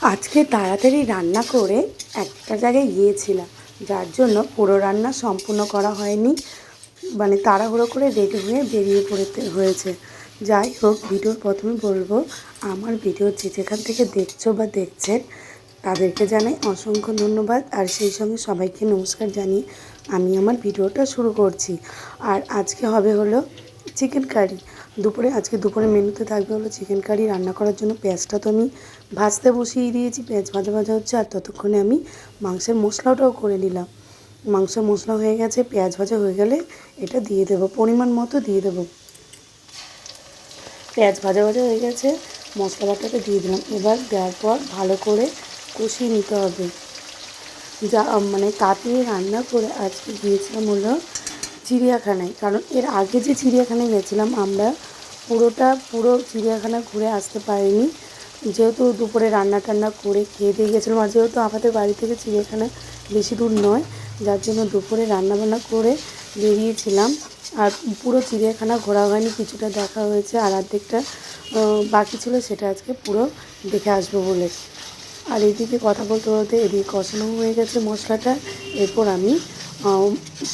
আজকে তাড়াতাড়ি রান্না করে একটা জায়গায় গিয়েছিলাম, যার জন্য পুরো রান্না সম্পূর্ণ করা হয়নি। মানে তাড়াহুড়ো করে রেডি হয়ে বেরিয়ে পড়তে হয়েছে। যাই হোক, ভিডিওর প্রথমে বলবো, আমার ভিডিও যে যেখান থেকে দেখছো বা দেখছেন তাদেরকে জানাই অসংখ্য ধন্যবাদ। আর সেই সঙ্গে সবাইকে নমস্কার জানিয়ে আমি আমার ভিডিওটা শুরু করছি। আর আজকে হবে হলো চিকেন কারি। আজকে দুপুরে মেনুতে থাকবে হলো চিকেন কারি। রান্না করার জন্য পেঁয়াজটা তো আমি ভাজতে বসিয়ে দিয়েছি, পেঁয়াজ ভাজা ভাজা হচ্ছে। আর ততক্ষণে আমি মাংসের মশলাটাও করে নিলাম। মাংসের মশলা হয়ে গেছে, পেঁয়াজ ভাজা হয়ে গেলে এটা দিয়ে দেবো, পরিমাণ মতো দিয়ে দেবো। পেঁয়াজ ভাজা ভাজা হয়ে গেছে, মশলা বাটাটা দিয়ে দিলাম। এবার দেওয়ার পর ভালো করে কষিয়ে নিতে হবে। মানে তাড়াতাড়ি রান্না করে আজকে গিয়েছিলাম হলো চিড়িয়াখানায়। কারণ এর আগে যে চিড়িয়াখানায় গেছিলাম আমরা, পুরো চিড়িয়াখানা ঘুরে আসতে পারিনি। যেহেতু দুপুরে রান্না টান্না করে খেয়ে দিয়ে গেছিলাম, আর যেহেতু আমাদের বাড়ি থেকে চিড়িয়াখানা বেশি দূর নয়, যার জন্য দুপুরে রান্নাবান্না করে বেরিয়েছিলাম। আর পুরো চিড়িয়াখানা ঘোরা হয়নি, কিছুটা দেখা হয়েছে, আর অর্ধেকটা বাকি ছিল, সেটা আজকে পুরো দেখে আসবো বলে। আর এদিকে কথা বলতে বলতে এদিকে কষানো হয়ে গেছে মশলাটা। এরপর আমি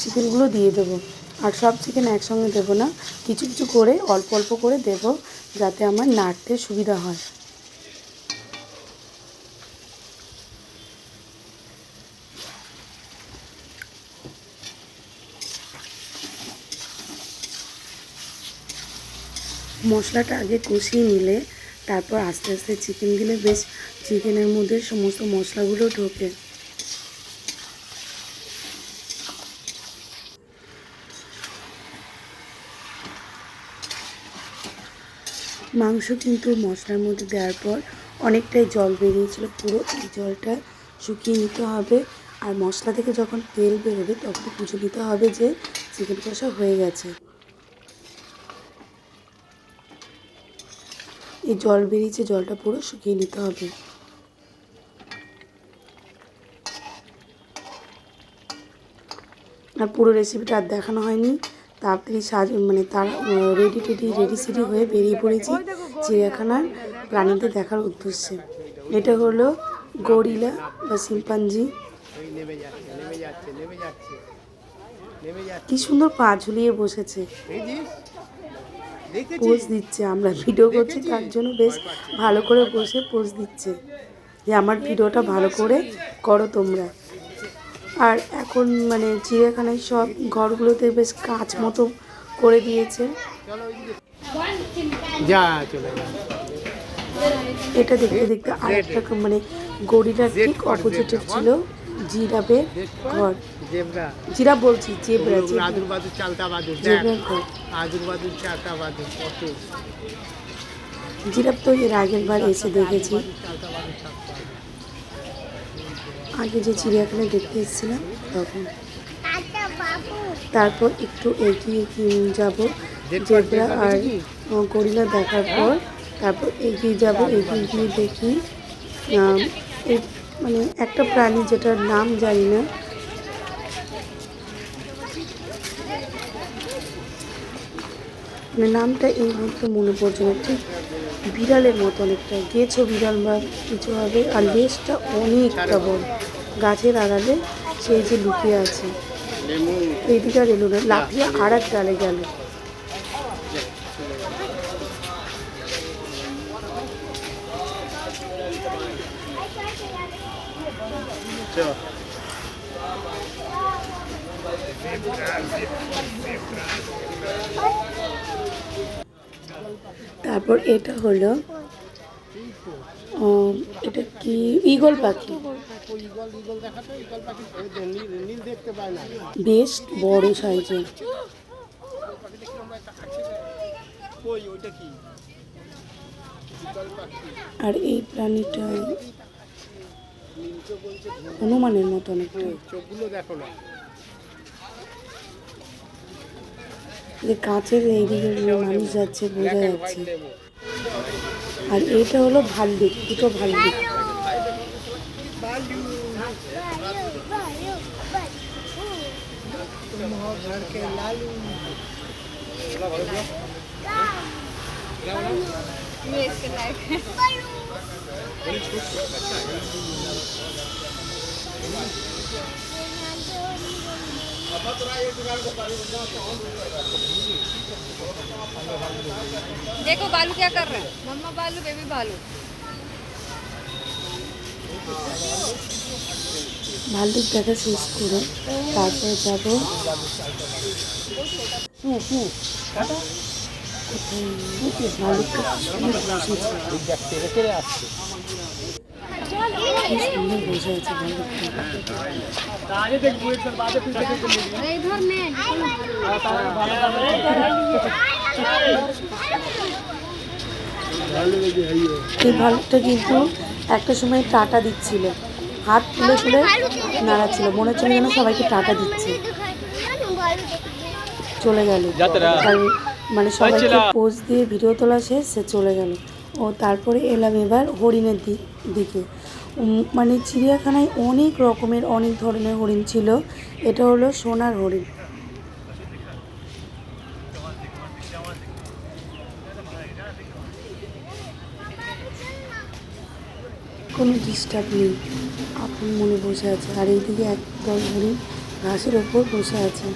চিকেনগুলো দিয়ে দেবো। আর সব চিকেন একসঙ্গে দেবো না, কিছু কিছু করে অল্প অল্প করে দেবো, যাতে আমার নাড়তে সুবিধা হয়। মশলাটা আগে কষিয়ে নিলে তারপর আস্তে আস্তে চিকেন দিলে বেশ চিকেনের মধ্যে সমস্ত মশলাগুলো ঢোকে। মাংস কিন্তু মশলার মধ্যে দেওয়ার পর অনেকটাই জল বেরিয়েছিল, পুরো এই জলটা শুকিয়ে নিতে হবে। আর মশলা থেকে যখন তেল বেরোবে তখন বুঝে নিতে হবে যে চিকেন কষা হয়ে গেছে। এই জল বেরিয়েছে, জলটা পুরো শুকিয়ে নিতে হবে। আর পুরো রেসিপিটা আর দেখানো হয়নি, তাড়াতাড়ি রেডি সেডি হয়ে বেরিয়ে পড়েছি চিড়িয়াখানার প্রাণীদের দেখার উদ্দেশ্যে। এটা হলো গরিলা বা শিম্পাঞ্জি। কি সুন্দর পা ঝুলিয়ে বসেছে, পোজ দিচ্ছে। আমরা ভিডিও করছি তার জন্য বেশ ভালো করে বসে পোজ দিচ্ছে যে আমার ভিডিওটা ভালো করে করো তোমরা। আর এখন মানে চিড়িয়াখানায় সব ঘরগুলোতে বেশ কাঁচ মতো করে দিয়েছে। এটা দেখতে দেখতে আরেকটা মানে গরিলার ঠিক অপোজিটের ছিল জিরাফের ঘর। জিরাফ বলছি, জেব্রা ঘর। জিরাফ তো এর আগের বার এসে দেখেছি, আগে যে চিড়িয়াখানায় দেখতে এসেছিলাম তখন। তারপর একটু এগিয়ে যাব, জেব্রা আর গরিলা দেখার পর তারপর এগিয়ে যাব। এগিয়ে গিয়ে দেখি মানে একটা প্রাণী যেটার নাম জানি না, মানে নামটা এই মুহূর্তে মনে পড়ছে না, ঠিক বিড়ালের মতো অনেকটা, গেছো বিড়াল বা কিছু হবে। আর লেজটা অনেকটা বড়, গাছের আড়ালে সেই যে লুকিয়ে আছে। এইদিকে আর এলো না, লাফিয়ে আর এক ডালে গেল। তারপর এটা হলো এটা কি ঈগল পাখি, বেশ বড় সাইজের। আর এই প্রাণীটা হনুমানের মতো অনেকটা। যে কাছের এইদিকে মানুষ যাচ্ছে বোঝা যাচ্ছে। আর এইটা হলো ভাল্লুক, দুটো ভাল্লুক। ये इसके लायक है। देखो बालू क्या कर रहा है, मम्मा बालू बेबी बालू। ভাল্লুক দেখা শেষ করে তারপরে যাবো ভাল্লুকটা সুন্দর বসে আছে এই ভাল্লুকটা কিন্তু একটা সময় টাটা দিচ্ছিল, হাত তুলে তুলে নাড়াচ্ছিল, মনে হচ্ছিল যেন সবাইকে টাটা দিচ্ছে। চলে গেল, মানে সবাইকে পোজ দিয়ে ভিডিও তোলা শেষ, সে চলে গেল। ও তারপরে এলাম এবার হরিণের দিকে। মানে চিড়িয়াখানায় অনেক রকমের অনেক ধরনের হরিণ ছিল। এটা হলো সোনার হরিণ। কোনো ডিস্টার্ব নেই, আপন মনে বসে আছে। আর এইদিকে একদল হরিণ ঘাসের ওপর বসে আছে।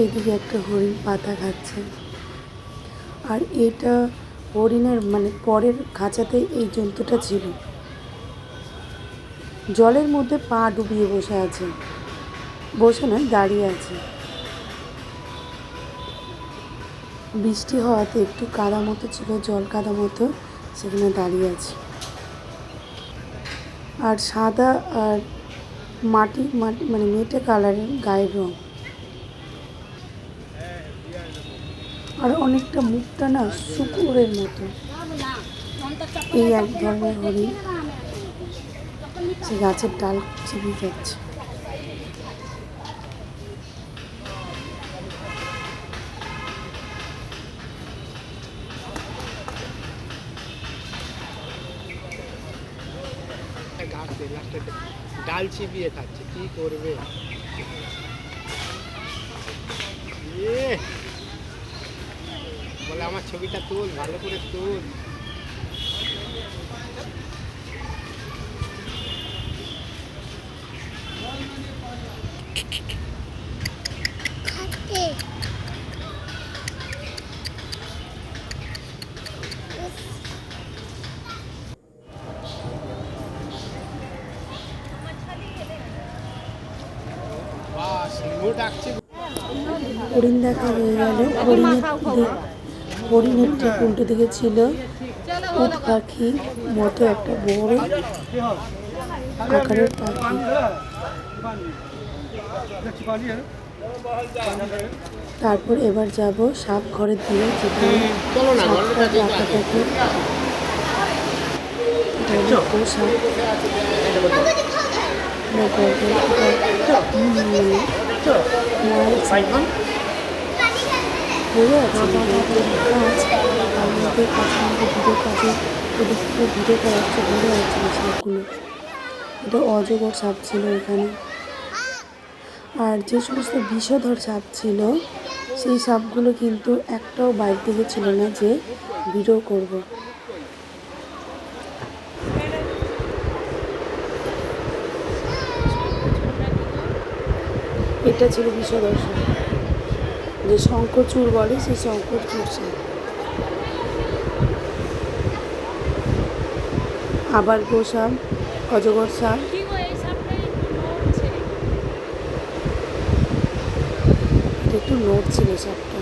এইদিকে একটা হরিণ পাতা খাচ্ছে। আর এটা হরিণের মানে পরের খাঁচাতে এই জন্তুটা ছিল। জলের মধ্যে পা ডুবিয়ে বসে আছে, বসে নয় দাঁড়িয়ে আছে। বৃষ্টি হওয়াতে একটু কাদা মতো ছিল, জল কাদা মতো, সেখানে দাঁড়িয়ে আছে। আর সাদা আর মাটি মানে মেটে কালারের গায়ের রং। আর অনেকটা মুখটা না শুকুরের মতো। এই এক ধরনের হরিণ, সে গাছের ডাল চিবিয়ে যাচ্ছে। ডাল চিবিয়ে খাচ্ছে, কি করবে? বলে আমার ছবিটা তুল, ভালো করে তুল। হরিণ দেখা হয়ে গেল। হরিণের ঠিক উল্টো দিকে ছিল উট পাখি মতো একটা বড় আকারের পাখি। তারপর এবার যাব সাপ ঘরের দিকে, যেখানে সাপটা রাখা থাকে। ভিডিও করা হচ্ছে, ঘুরে যাচ্ছিল সাপগুলো। এটা অজগর সাপ ছিল এখানে। আর যে সমস্ত বিষধর সাপ ছিল, সেই সাপগুলো কিন্তু একটাও বাইরে থেকে ছিল না যে ভিডিও করব। এটা ছিল বিষধর সাপ, যে শঙ্খচূড় বলে, সেই শঙ্খচূড় সাপ। আবার গোসাপ, অজগর সাপ। একটু নোট ছিল সাপটা।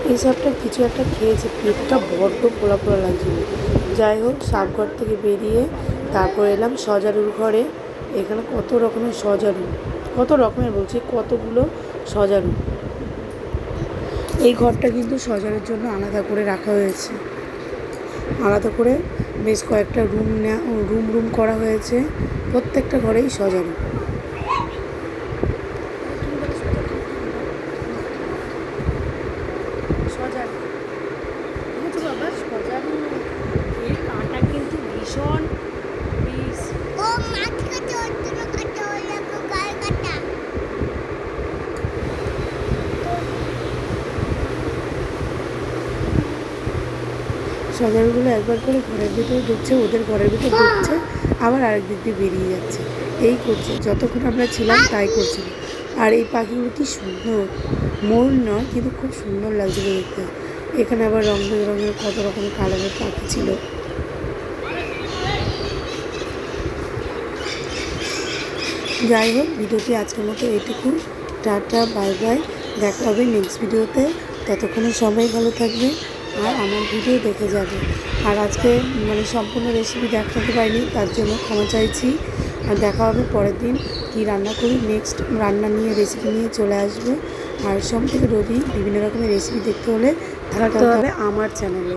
এই সাপটা কিছু একটা খেয়েছে, পেটটা বড্ড পোড়া পোড়া লাগছিল। যাই হোক, সাপঘর থেকে বেরিয়ে তারপর এলাম সজারুর ঘরে। এখানে কত রকমের সজারু, কত রকমের বলছি, কতগুলো সজারু। এই ঘরটা কিন্তু সজারের জন্য আলাদা করে রাখা হয়েছে, আলাদা করে বেশ কয়েকটা রুম করা হয়েছে। প্রত্যেকটা ঘরেই সজারু। সজারু বাবা, সজারু এর কাঁটা কিন্তু ভীষণ বিষ। ও মাছ কাটা ওর জন্য কাটা ওই দেখো গায়ে কাটা। সজারুগুলো একবার করে ঘরের ভিতরে ঢুকছে, ওদের ঘরের ভিতরে ঢুকছে, আবার আরেক দিক দিয়ে বেরিয়ে যাচ্ছে, এই করছে। যতক্ষণ আমরা ছিলাম তাই করছিল। আর এই পাখিগুলো কি সুন্দর, ময়ূর নয় কিন্তু খুব সুন্দর লাগছিল দেখতে। এখানে আবার রং বেরঙের কত রকমের কালারের পাখি ছিল। যাই হোক, ভিডিওটি আজকের মতো এইটুকু। টাটা, বাই বাই, দেখা হবে নেক্সট ভিডিওতে। ততক্ষণে সবাই ভালো থাকবে আর আমার ভিডিও দেখে যাবে। আর আজকে সম্পূর্ণ রেসিপি দেখাতে পারিনি, তার জন্য ক্ষমা চাইছি। আর দেখা হবে পরের দিন কী রান্না করি, নেক্সট রান্না নিয়ে রেসিপি নিয়ে চলে আসবো। আর সোম থেকে রবি বিভিন্ন রকমের রেসিপি দেখতে হলে থাকতে হবে আমার চ্যানেলে।